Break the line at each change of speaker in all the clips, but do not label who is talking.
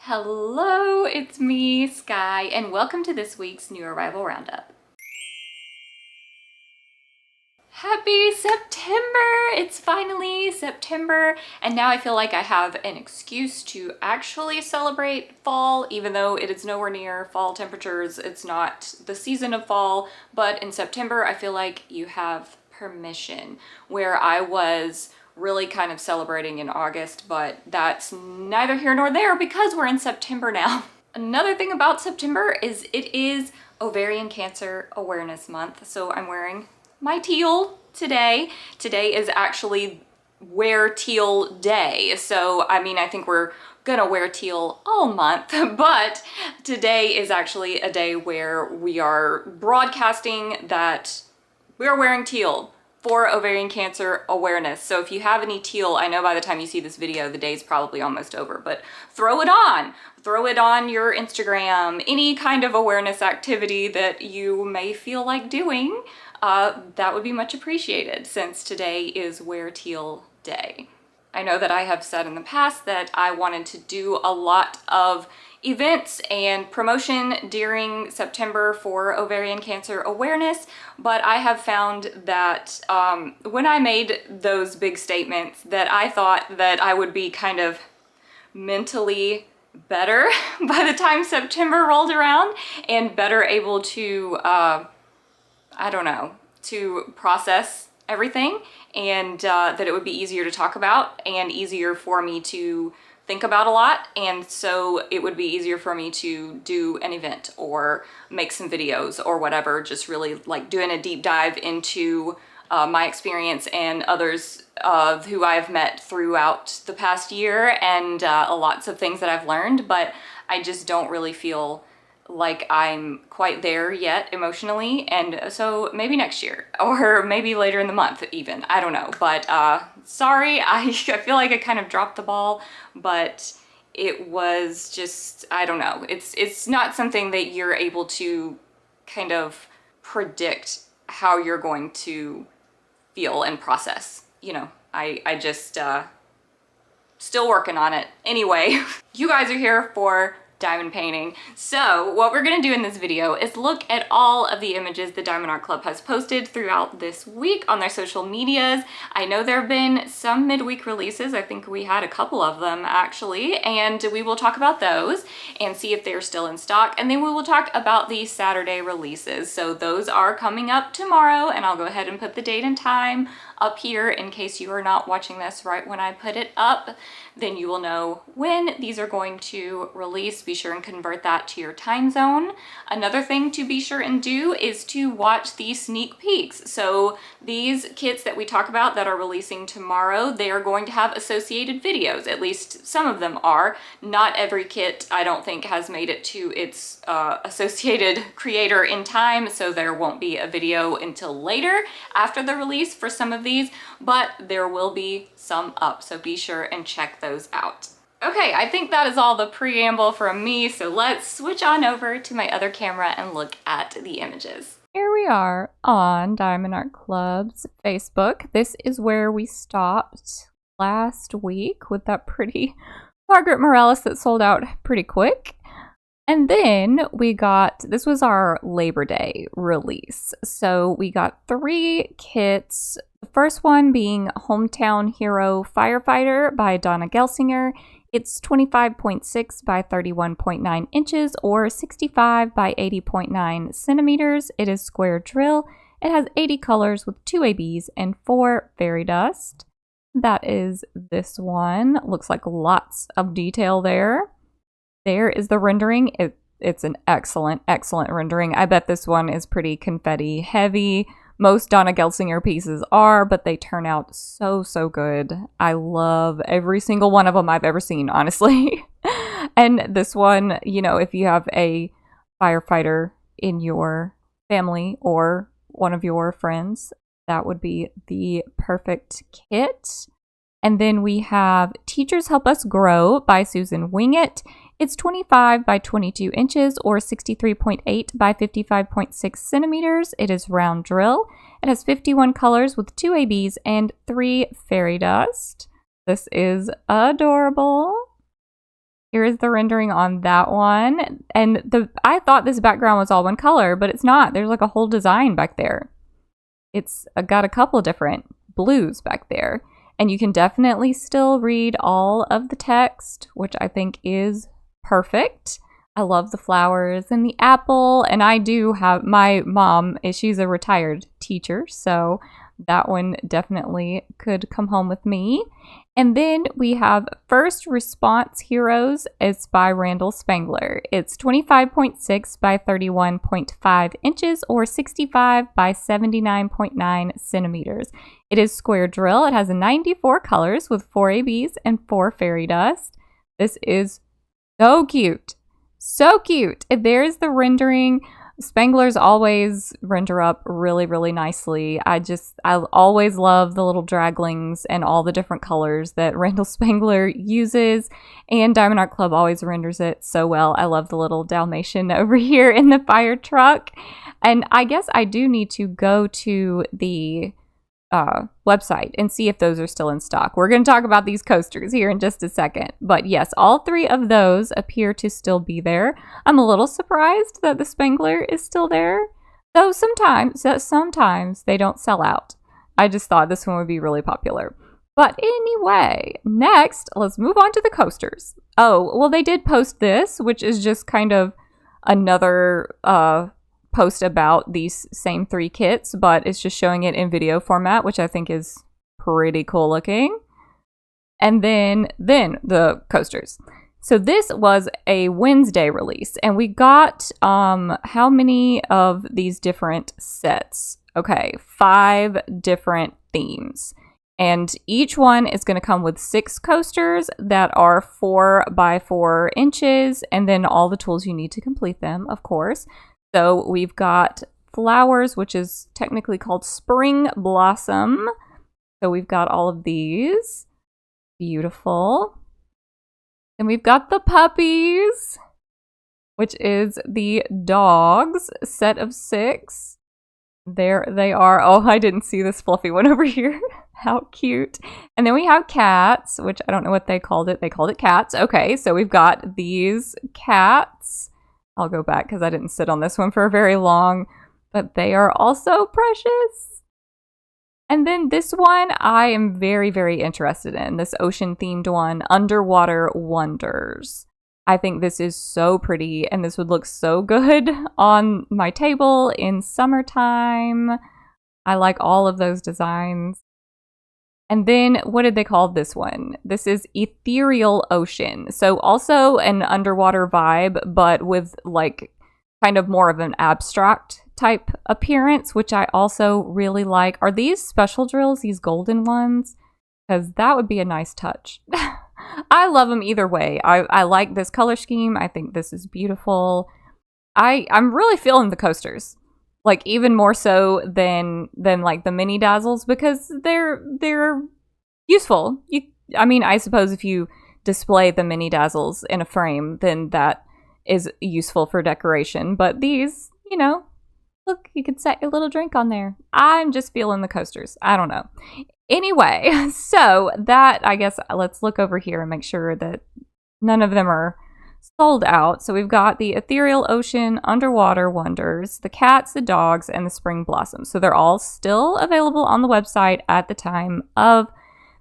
Hello, it's me, Sky, and welcome to this week's New Arrival Roundup. Happy September! It's finally September, and now I feel like I have an excuse to actually celebrate fall, even though it is nowhere near fall temperatures. It's not the season of fall, but in September, I feel like you have permission, where I was really kind of celebrating in August, but that's neither here nor there because we're in September now. Another thing about September is it is Ovarian Cancer Awareness Month, so I'm wearing my teal today. Today is actually Wear Teal Day, so I think we're gonna wear teal all month, but today is actually a day where we are broadcasting that we're wearing teal for ovarian cancer awareness. So if you have any teal, I know by the time you see this video, the day's probably almost over, but throw it on. Throw it on your Instagram, any kind of awareness activity that you may feel like doing. That would be much appreciated since today is Wear Teal Day. I know that I have said in the past that I wanted to do a lot of events and promotion during September for ovarian cancer awareness, but I have found that when I made those big statements that I thought that I would be kind of mentally better by the time September rolled around and better able to, to process everything, and that it would be easier to talk about and easier for me to think about a lot, and so it would be easier for me to do an event or make some videos or whatever, just really like doing a deep dive into my experience and others who I've met throughout the past year, and lots of things that I've learned, but I just don't really feel like I'm quite there yet emotionally, and so maybe next year or maybe later in the month even, I don't know. But sorry, I feel like I kind of dropped the ball, but it was just, I don't know, it's not something that you're able to kind of predict how you're going to feel and process, you know. I just still working on it. Anyway, you guys are here for diamond painting. So what we're gonna do in this video is look at all of the images the Diamond Art Club has posted throughout this week on their social medias. I know there have been some midweek releases. I think we had a couple of them actually, and we will talk about those and see if they're still in stock. And then we will talk about the Saturday releases. So those are coming up tomorrow, and I'll go ahead and put the date and time up here in case you are not watching this right when I put it up. Then you will know when these are going to release. Be sure and convert that to your time zone. Another thing to be sure and do is to watch the sneak peeks. So these kits that we talk about that are releasing tomorrow, they are going to have associated videos. At least some of them are. Not every kit, I don't think, has made it to its associated creator in time, so there won't be a video until later after the release for some of these, but there will be some up, so be sure and check those out. Okay, I think that is all the preamble from me, so let's switch on over to my other camera and look at the images. Here we are on Diamond Art Club's Facebook. This is where we stopped last week with that pretty Margaret Morales that sold out pretty quick. And then we got, this was our Labor Day release. So we got 3 kits. The first one being Hometown Hero Firefighter by Donna Gelsinger. It's 25.6 by 31.9 inches or 65 by 80.9 centimeters. It is square drill. It has 80 colors with 2 ABs and 4 fairy dust. That is this one. Looks like lots of detail there. There is the rendering. It's an excellent, excellent rendering. I bet this one is pretty confetti heavy. Most Donna Gelsinger pieces are, but they turn out so, so good. I love every single one of them I've ever seen, honestly. And this one, you know, if you have a firefighter in your family or one of your friends, that would be the perfect kit. And then we have Teachers Help Us Grow by Susan Wingett. It's 25 by 22 inches or 63.8 by 55.6 centimeters. It is round drill. It has 51 colors with 2 ABs and 3 fairy dust. This is adorable.
Here is the rendering on that one. And I thought this background was all one color, but it's not. There's like a whole design back there. It's got a couple different blues back there. And you can definitely still read all of the text, which I think is perfect. I love the flowers and the apple. And I do have my mom, she's a retired teacher, so that one definitely could come home with me. And then we have First Response Heroes. It's by Randall Spangler. It's 25.6 by 31.5 inches or 65 by 79.9 centimeters. It is square drill. It has 94 colors with 4 ABs and 4 fairy dust. This is so cute. So cute. There's the rendering. Spanglers always render up really, really nicely. I always love the little draglings and all the different colors that Randall Spangler uses, and Diamond Art Club always renders it so well. I love the little Dalmatian over here in the fire truck. And I guess I do need to go to the website and see if those are still in stock. We're going to talk about these coasters here in just a second. But yes, all 3 of those appear to still be there. I'm a little surprised that the Spangler is still there, though sometimes they don't sell out. I just thought this one would be really popular. But anyway, next, let's move on to the coasters. Oh, well, they did post this, which is just kind of another post about these same 3 kits, but it's just showing it in video format, which I think is pretty cool looking. And then the coasters. So this was a Wednesday release, and we got how many of these different sets? Okay, 5 different themes. And each one is going to come with 6 coasters that are 4 by 4 inches, and then all the tools you need to complete them, of course. So we've got flowers, which is technically called Spring Blossom. So we've got all of these. Beautiful. And we've got the puppies, which is the dogs, set of 6. There they are. Oh, I didn't see this fluffy one over here. How cute. And then we have cats, which I don't know what they called it. They called it cats. Okay, so we've got these cats. I'll go back because I didn't sit on this one for very long, but they are also precious. And then this one I am very, very interested in, this ocean-themed one, Underwater Wonders. I think this is so pretty, and this would look so good on my table in summertime. I like all of those designs. And then, what did they call this one? This is Ethereal Ocean. So also an underwater vibe, but with like kind of more of an abstract type appearance, which I also really like. Are these special drills, these golden ones? Because that would be a nice touch. I love them either way. I like this color scheme. I think this is beautiful. I'm really feeling the coasters. Like even more so than like the mini dazzles, because they're useful. I suppose if you display the mini dazzles in a frame, then that is useful for decoration. But these, look, you could set your little drink on there. I'm just feeling the coasters. I don't know. Anyway, so that, I guess, let's look over here and make sure that none of them are sold out. So we've got the Ethereal Ocean, Underwater Wonders, the cats, the dogs, and the Spring Blossoms. So they're all still available on the website at the time of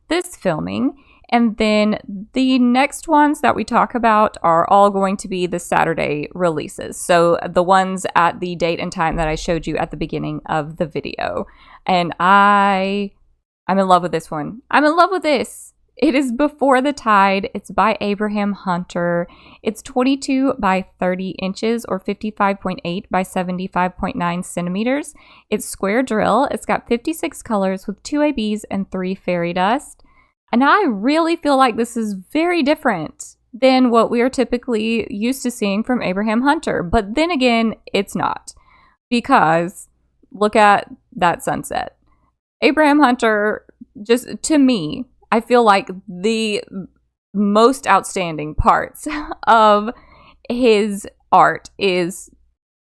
this filming. And then the next ones that we talk about are all going to be the Saturday releases. So the ones at the date and time that I showed you at the beginning of the video. And I'm in love with this one. I'm in love with this. It is Before the Tide. It's by Abraham Hunter. It's 22 by 30 inches or 55.8 by 75.9 centimeters. It's square drill. It's got 56 colors with 2 ABs and 3 fairy dust. And I really feel like this is very different than what we are typically used to seeing from Abraham Hunter. But then again, it's not. Because look at that sunset. Abraham Hunter, just to me, I feel like the most outstanding parts of his art is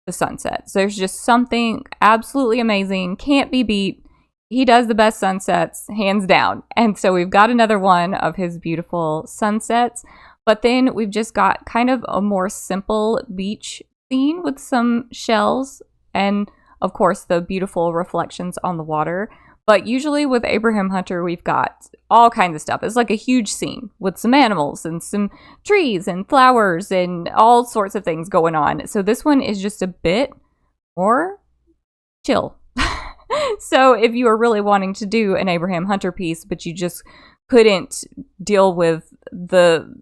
the sunsets. There's just something absolutely amazing, can't be beat. He does the best sunsets, hands down. And so we've got another one of his beautiful sunsets. But then we've just got kind of a more simple beach scene with some shells and, of course, the beautiful reflections on the water. But usually with Abraham Hunter, we've got all kinds of stuff. It's like a huge scene with some animals and some trees and flowers and all sorts of things going on. So this one is just a bit more chill. So if you are really wanting to do an Abraham Hunter piece, but you just couldn't deal with the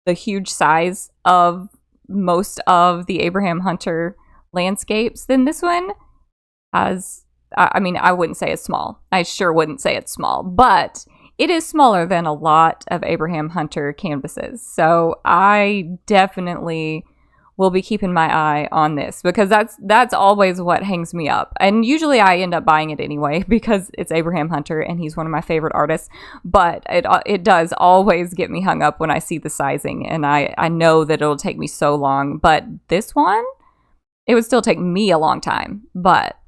huge size of most of the Abraham Hunter landscapes, then this one has, I mean, I wouldn't say it's small. I sure wouldn't say it's small, but it is smaller than a lot of Abraham Hunter canvases. So I definitely will be keeping my eye on this because that's always what hangs me up. And usually I end up buying it anyway because it's Abraham Hunter and he's one of my favorite artists. But it does always get me hung up when I see the sizing, and I know that it'll take me so long. But this one, it would still take me a long time. But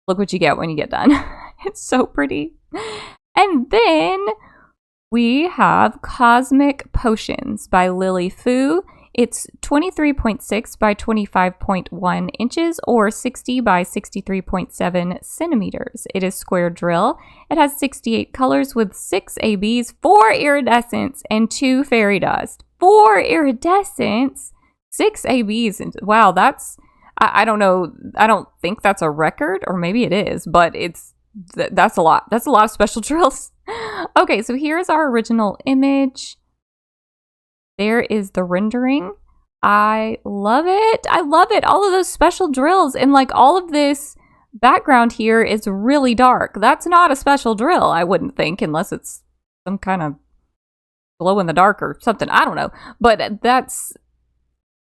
look what you get when you get done. It's so pretty. And then we have Cosmic Potions by Lily Fu. It's 23.6 by 25.1 inches or 60 by 63.7 centimeters. It is square drill. It has 68 colors with 6 ABs, 4 iridescents, and 2 fairy dust. 4 iridescents, 6 ABs. Wow, that's, I don't know. I don't think that's a record, or maybe it is, but that's a lot. That's a lot of special drills. Okay, so here's our original image. There is the rendering. I love it. I love it. All of those special drills and like all of this background here is really dark. That's not a special drill, I wouldn't think, unless it's some kind of glow in the dark or something. I don't know. But that's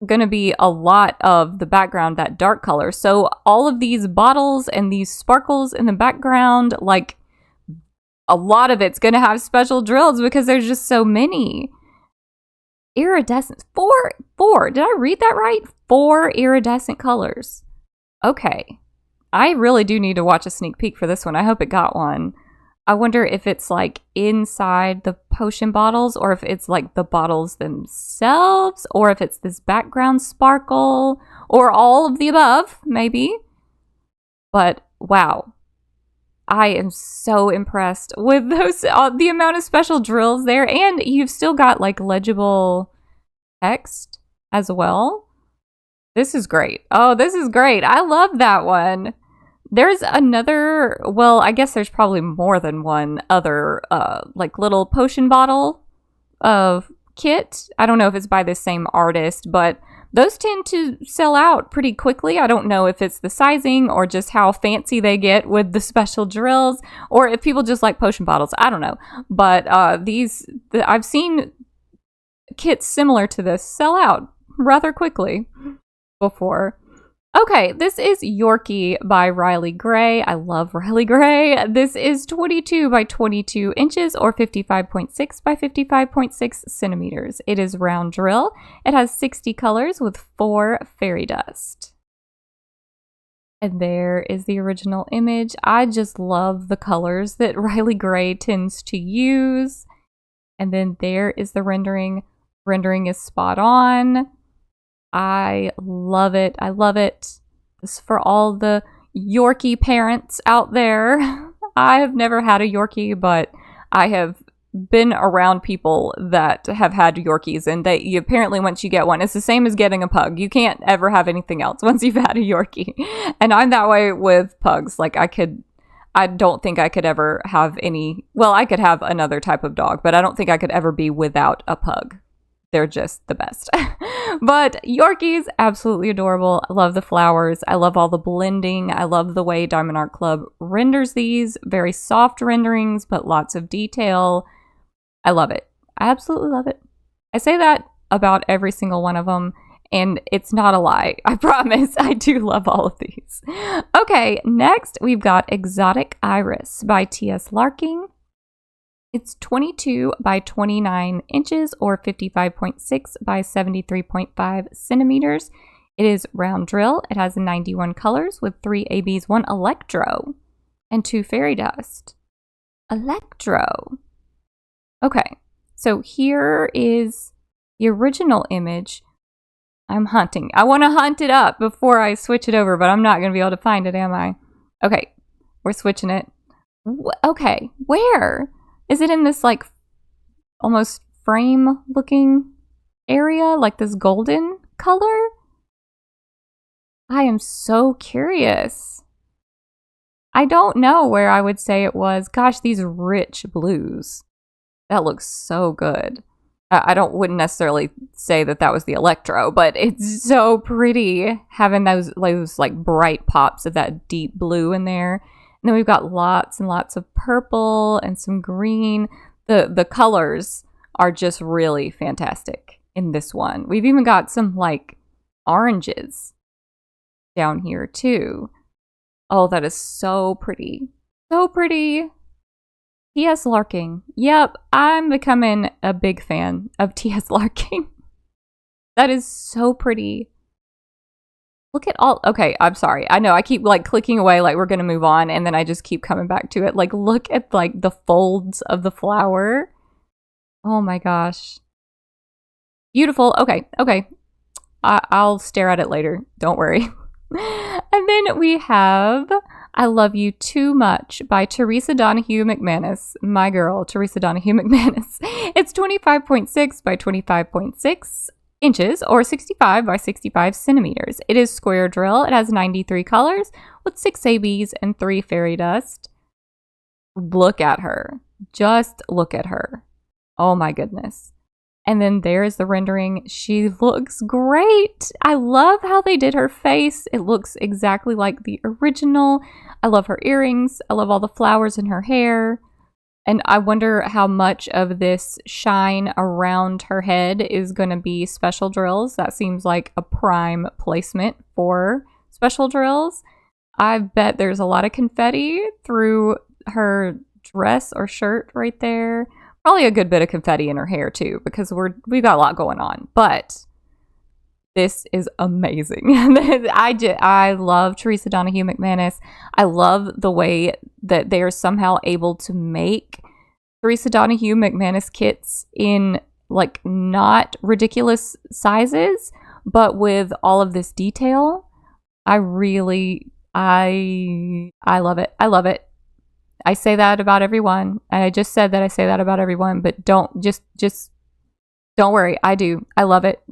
going to be a lot of the background, that dark color. So all of these bottles and these sparkles in the background, like a lot of it's going to have special drills because there's just so many. Iridescent. Four. Did I read that right? 4 iridescent colors. Okay. I really do need to watch a sneak peek for this one. I hope it got one. I wonder if it's like inside the potion bottles or if it's like the bottles themselves or if it's this background sparkle or all of the above, maybe. But wow. I am so impressed with those, the amount of special drills there. And you've still got like legible text as well. This is great. Oh, this is great. I love that one. There's another, well, I guess there's probably more than one other like little potion bottle of kit. I don't know if it's by the same artist, but those tend to sell out pretty quickly. I don't know if it's the sizing or just how fancy they get with the special drills or if people just like potion bottles. I don't know. But I've seen kits similar to this sell out rather quickly before. Okay, this is Yorkie by Riley Gray. I love Riley Gray. This is 22 by 22 inches or 55.6 by 55.6 centimeters. It is round drill. It has 60 colors with 4 fairy dust. And there is the original image. I just love the colors that Riley Gray tends to use. And then there is the rendering. Rendering is spot on. I love it. I love it. This is for all the Yorkie parents out there. I have never had a Yorkie, but I have been around people that have had Yorkies, and you apparently once you get one, it's the same as getting a pug. You can't ever have anything else once you've had a Yorkie. And I'm that way with pugs. Like I don't think I could ever have I could have another type of dog, but I don't think I could ever be without a pug. They're just the best. But Yorkies, absolutely adorable. I love the flowers. I love all the blending. I love the way Diamond Art Club renders these. Very soft renderings, but lots of detail. I love it. I absolutely love it. I say that about every single one of them, and it's not a lie. I promise. I do love all of these. Okay, next we've got Exotic Iris by T.S. Larking. It's 22 by 29 inches or 55.6 by 73.5 centimeters. It is round drill. It has 91 colors with 3 ABs, 1 electro, and 2 fairy dust. Electro. Okay, So here is the original image. I'm hunting. I want to hunt it up before I switch it over, but I'm not going to be able to find it, am I? Okay, we're switching it. Okay, where? Is it in this like almost frame looking area? Like this golden color? I am so curious. I don't know where I would say it was. Gosh, these rich blues. That looks so good. I wouldn't necessarily say that that was the Electro, but it's so pretty having those like bright pops of that deep blue in there. And then we've got lots and lots of purple and some green. The colors are just really fantastic in this one. We've even got some like oranges down here too. Oh, that is so pretty. So pretty. T.S. Larking. Yep, I'm becoming a big fan of T.S. Larking. That is so pretty. Look at all... Okay, I'm sorry. I know, I keep like clicking away like we're going to move on, and then I just keep coming back to it. Like, look at like the folds of the flower. Oh my gosh. Beautiful. Okay. I'll stare at it later. Don't worry. And then we have I Love You Too Much by Teresa Donahue McManus. My girl, Teresa Donahue McManus. It's 25.6 by 25.6 inches or 65 by 65 centimeters. It is square drill. It has 93 colors with 6 ABs and 3 fairy dust. Look at her. Just look at her. Oh my goodness. And then there's the rendering. She looks great. I love how they did her face. It looks exactly like the original. I love her earrings. I love all the flowers in her hair. And I wonder how much of this shine around her head is going to be special drills. That seems like a prime placement for special drills. I bet there's a lot of confetti through her dress or shirt right there. Probably a good bit of confetti in her hair too, because we've got a lot going on. But this is amazing. I love Teresa Donahue McManus. I love the way that they are somehow able to make Teresa Donahue McManus kits in like not ridiculous sizes, but with all of this detail. I love it. I love it. I say that about everyone. And I just said that I say that about everyone, but don't worry. I do. I love it.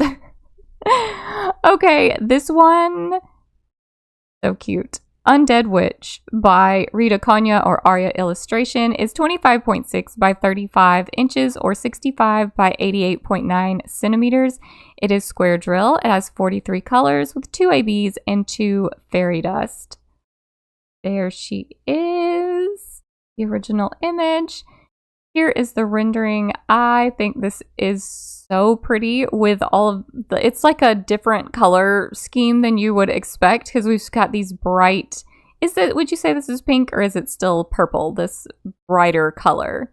Okay, this one, so cute. Undead Witch by Rita Konya or Aria Illustration is 25.6 by 35 inches or 65 by 88.9 centimeters. It is square drill. It has 43 colors with 2 ABs and 2 fairy dust. There she is. The original image. Here is the rendering. I think this is so pretty with all of the, it's like a different color scheme than you would expect because we've got these bright, would you say this is pink or is it still purple, this brighter color?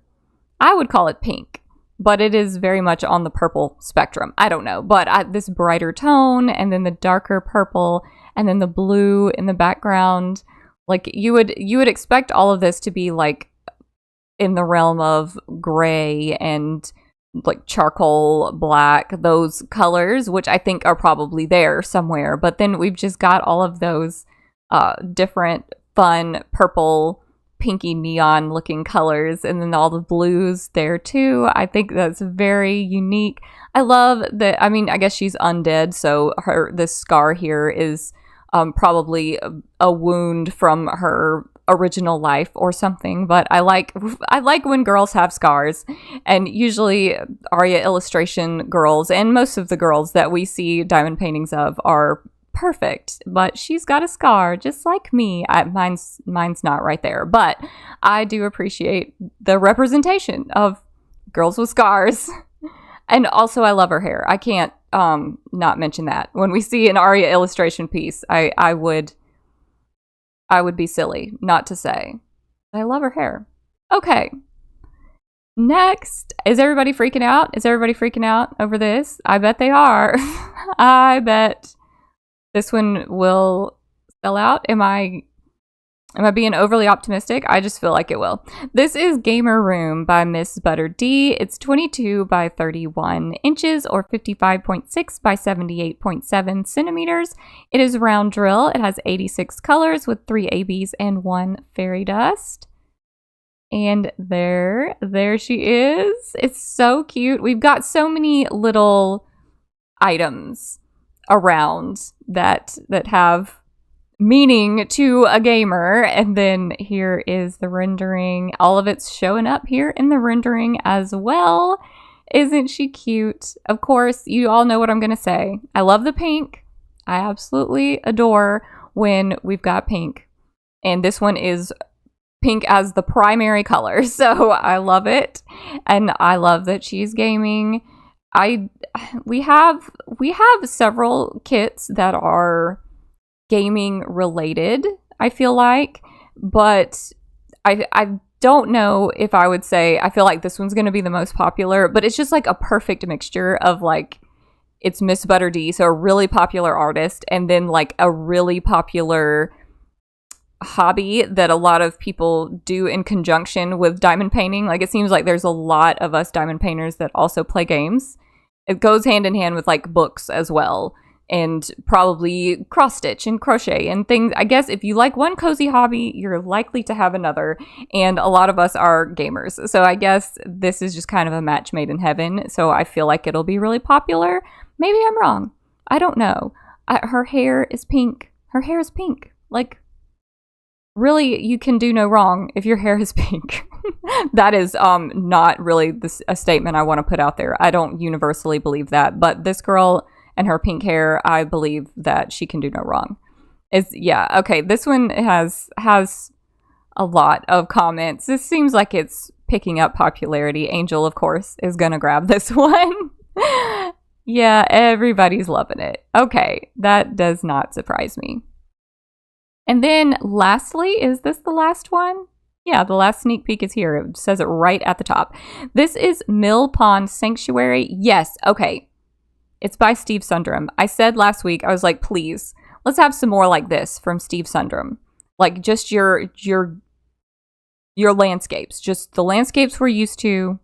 I would call it pink, but it is very much on the purple spectrum. I don't know, but this brighter tone and then the darker purple and then the blue in the background. Like you would expect all of this to be like in the realm of gray and like charcoal black, those colors, which I think are probably there somewhere. But then we've just got all of those different fun purple, pinky neon looking colors and then all the blues there too. I think that's very unique. I love that. I mean, I guess she's undead, so this scar here is probably a wound from her original life or something, but I like when girls have scars, and usually Aria Illustration girls and most of the girls that we see diamond paintings of are perfect, but she's got a scar just like me. Mine's not right there, but I do appreciate the representation of girls with scars. And also I love her hair. I can't not mention that. When we see an Aria Illustration piece, I would be silly not to say. I love her hair. Okay. Next, is everybody freaking out? Is everybody freaking out over this? I bet they are. I bet this one will sell out. Am I Am I being overly optimistic? I just feel like it will. This is Gamer Room by Miss Butter D. It's 22 by 31 inches or 55.6 by 78.7 centimeters. It is round drill. It has 86 colors with 3 ABs and 1 fairy dust. And there she is. It's so cute. We've got so many little items around that have meaning to a gamer. And then here is the rendering. All of it's showing up here in the rendering as well. Isn't she cute? Of course, you all know what I'm gonna say. I love the pink. I absolutely adore when we've got pink. And this one is pink as the primary color, so I love it. And I love that she's gaming. We have several kits that are gaming related, I feel like, but I don't know if I would say I feel like this one's going to be the most popular, but it's just like a perfect mixture of like, it's Miss Butter D, so a really popular artist, and then like a really popular hobby that a lot of people do in conjunction with diamond painting. Like, it seems like there's a lot of us diamond painters that also play games. It goes hand in hand with like books as well, and probably cross stitch and crochet and things. I guess if you like one cozy hobby, you're likely to have another, and a lot of us are gamers. So I guess this is just kind of a match made in heaven. So I feel like it'll be really popular. Maybe I'm wrong. I don't know. Her hair is pink. Her hair is pink. Like, really, you can do no wrong if your hair is pink. That is not really a statement I want to put out there. I don't universally believe that, but this girl and her pink hair, I believe that she can do no wrong. Okay, this one has a lot of comments. This seems like it's picking up popularity. Angel, of course, is gonna grab this one. Yeah, everybody's loving it. Okay, that does not surprise me. And then lastly, is this the last one? Yeah, the last sneak peek is here. It says it right at the top. This is Mill Pond Sanctuary. Yes, okay. It's by Steve Sundrum. I said last week, I was like, please, let's have some more like this from Steve Sundrum. Like, just your landscapes. Just the landscapes we're used to,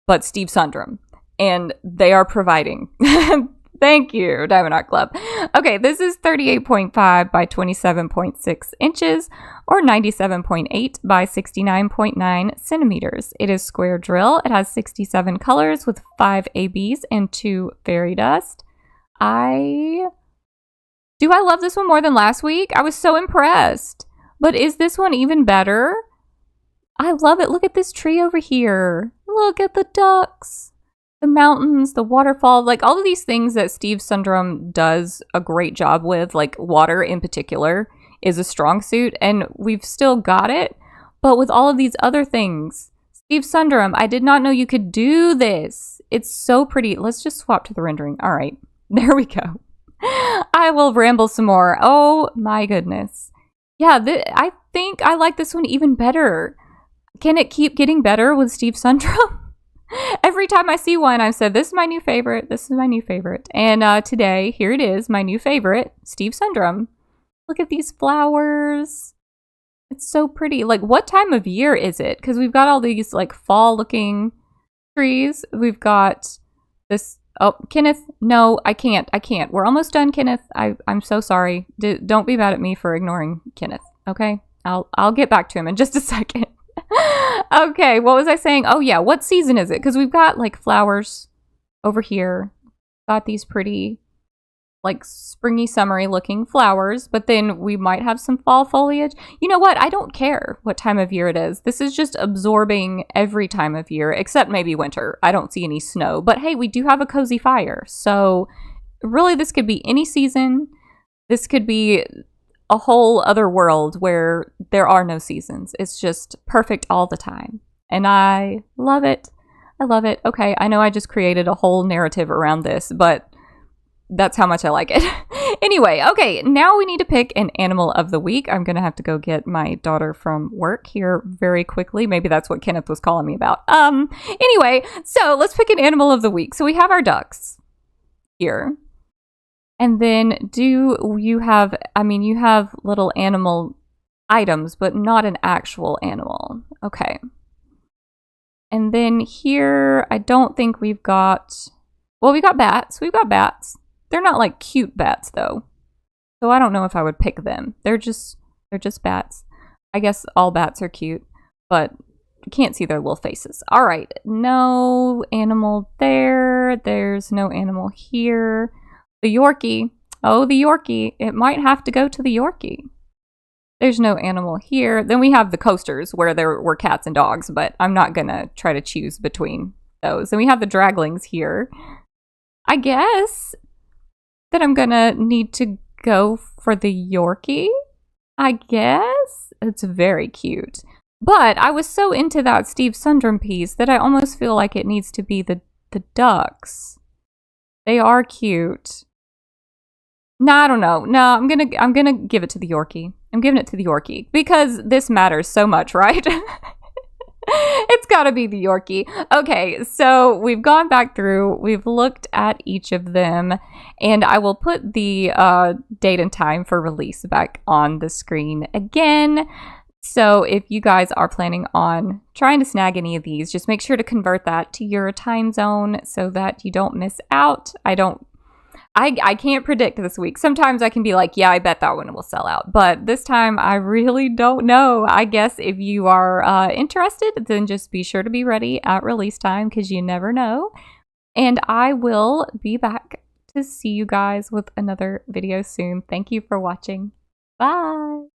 but Steve Sundrum. And they are providing. Thank you, Diamond Art Club. Okay, this is 38.5 by 27.6 inches or 97.8 by 69.9 centimeters. It is square drill. It has 67 colors with 5 ABs and 2 fairy dust. Do I love this one more than last week? I was so impressed. But is this one even better? I love it. Look at this tree over here. Look at the ducks. The mountains, the waterfall, like all of these things that Steve Sundrum does a great job with, like water in particular, is a strong suit, and we've still got it. But with all of these other things, Steve Sundrum, I did not know you could do this. It's so pretty. Let's just swap to the rendering. All right, there we go. I will ramble some more. Oh my goodness. Yeah, I think I like this one even better. Can it keep getting better with Steve Sundrum? Every time I see one, I've said, this is my new favorite. This is my new favorite. And today, here it is, my new favorite, Steve Sundrum. Look at these flowers. It's so pretty. Like, what time of year is it? Because we've got all these, like, fall-looking trees. We've got this... Oh, Kenneth, no, I can't. We're almost done, Kenneth. I'm so sorry. Don't be mad at me for ignoring Kenneth, okay? I'll get back to him in just a second. Okay, what was I saying? Oh yeah, what season is it? Because we've got like flowers over here. Got these pretty like springy, summery looking flowers, but then we might have some fall foliage. You know what? I don't care what time of year it is. This is just absorbing every time of year, except maybe winter. I don't see any snow, but hey, we do have a cozy fire. So really this could be any season. This could be a whole other world where there are no seasons. It's just perfect all the time. And I love it. I love it. Okay, I know I just created a whole narrative around this, but that's how much I like it. Anyway, okay, now we need to pick an animal of the week. I'm going to have to go get my daughter from work here very quickly. Maybe that's what Kenneth was calling me about. Anyway, so let's pick an animal of the week. So we have our ducks here. And then do you have, you have little animal items, but not an actual animal. Okay. And then here, I don't think we've got... Well, we got bats. We've got bats. They're not like cute bats, though. So I don't know if I would pick them. They're just bats. I guess all bats are cute, but you can't see their little faces. All right. No animal there. There's no animal here. The Yorkie. Oh, the Yorkie. It might have to go to the Yorkie. There's no animal here. Then we have the coasters where there were cats and dogs, but I'm not going to try to choose between those. And we have the draglings here. I guess that I'm going to need to go for the Yorkie. I guess. It's very cute. But I was so into that Steve Sundrum piece that I almost feel like it needs to be the ducks. They are cute. No, I don't know. No, I'm gonna give it to the Yorkie. I'm giving it to the Yorkie because this matters so much, right? It's gotta be the Yorkie. Okay, so we've gone back through, we've looked at each of them, and I will put the date and time for release back on the screen again. So if you guys are planning on trying to snag any of these, just make sure to convert that to your time zone so that you don't miss out. I can't predict this week. Sometimes I can be like, yeah, I bet that one will sell out. But this time, I really don't know. I guess if you are interested, then just be sure to be ready at release time because you never know. And I will be back to see you guys with another video soon. Thank you for watching. Bye.